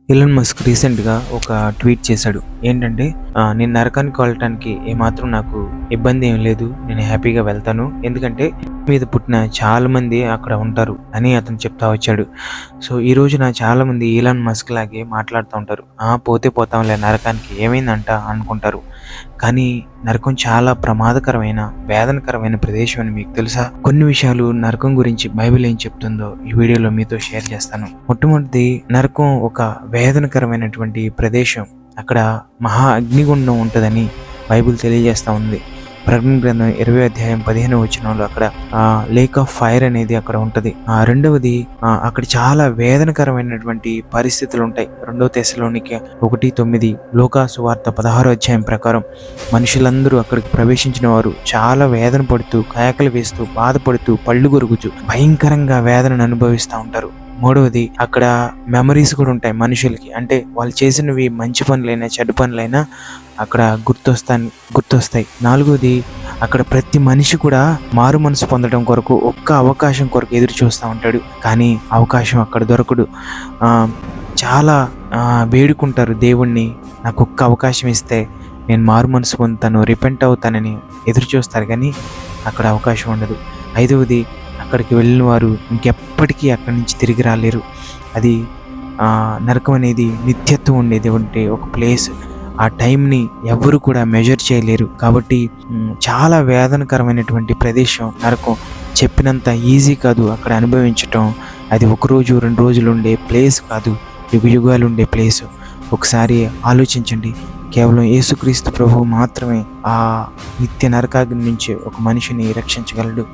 Elon Musk రీసెంట్‌గా ఒక tweet చేశాడు. ఏంటంటే నేను నరకానికి వెళ్ళటానికి ఏమాత్రం నాకు ఇబ్బంది ఏం లేదు. నేను హ్యాపీగా వెళ్తాను. ఎందుకంటే మీద పుట్టిన చాలామంది అక్కడ ఉంటారు అని అతను చెప్తా వచ్చాడు. సో, ఈ రోజున చాలామంది ఎలాన్ మస్క్ లాగే మాట్లాడుతూ ఉంటారు. పోతే పోతాంలే నరకానికి ఏమైందంట అనుకుంటారు. కానీ నరకం చాలా ప్రమాదకరమైన, వేదనకరమైన ప్రదేశం అని మీకు తెలుసా? కొన్ని విషయాలు నరకం గురించి బైబిల్ ఏం చెప్తుందో ఈ వీడియోలో మీతో షేర్ చేస్తాను. మొట్టమొదటిది, నరకం ఒక వేదనకరమైనటువంటి ప్రదేశం. అక్కడ మహా అగ్నిగుండం ఉంటుందని బైబిల్ తెలియజేస్తూ ఉంది. ప్రకటన గ్రంథం 20 అధ్యాయం 15 అక్కడ లేక్ ఆఫ్ ఫైర్ అనేది అక్కడ ఉంటది. రెండవది, అక్కడ చాలా వేదనకరమైనటువంటి పరిస్థితులు ఉంటాయి. 2 తెస్సలోనికె 1:9, లూకా సువార్త 16 అధ్యాయం ప్రకారం మనుషులందరూ అక్కడికి ప్రవేశించిన వారు చాలా వేదన పడుతూ, కేకలు వేస్తూ, బాధపడుతూ, పళ్ళు కొరుకుతూ భయంకరంగా వేదనను అనుభవిస్తూ ఉంటారు. మూడవది, అక్కడ మెమరీస్ కూడా ఉంటాయి మనుషులకి. అంటే వాళ్ళు చేసినవి మంచి పనులైనా చెడ్డ పనులైనా అక్కడ గుర్తొస్తాయి. నాలుగోది, అక్కడ ప్రతి మనిషి కూడా మారు మనసు పొందడం కొరకు ఒక్క అవకాశం కొరకు ఎదురు చూస్తూ ఉంటాడు. కానీ అవకాశం అక్కడ దొరకడు. చాలా వేడుకుంటారు దేవుణ్ణి, నాకు ఒక్క అవకాశం ఇస్తే నేను మారు మనసు పొందుతాను, రిపెంట్ అవుతానని ఎదురు చూస్తారు. కానీ అక్కడ అవకాశం ఉండదు. ఐదవది, అక్కడికి వెళ్ళిన వారు ఇంకెప్పటికీ అక్కడి నుంచి తిరిగి రాలేరు. అది నరకం అనేది నిత్యత్వం ఉండేది ఉంటే ఒక ప్లేస్. ఆ టైంని ఎవరు కూడా మెజర్ చేయలేరు. కాబట్టి చాలా వేదనకరమైనటువంటి ప్రదేశం నరకం. చెప్పినంత ఈజీ కాదు అక్కడ అనుభవించటం. అది 1 రోజు 2 రోజులు ఉండే ప్లేస్ కాదు, యుగాలు ఉండే ప్లేసు. ఒకసారి ఆలోచించండి. కేవలం యేసుక్రీస్తు ప్రభువు మాత్రమే ఆ నిత్య నరకాగ్ని నుంచి ఒక మనిషిని రక్షించగలడు.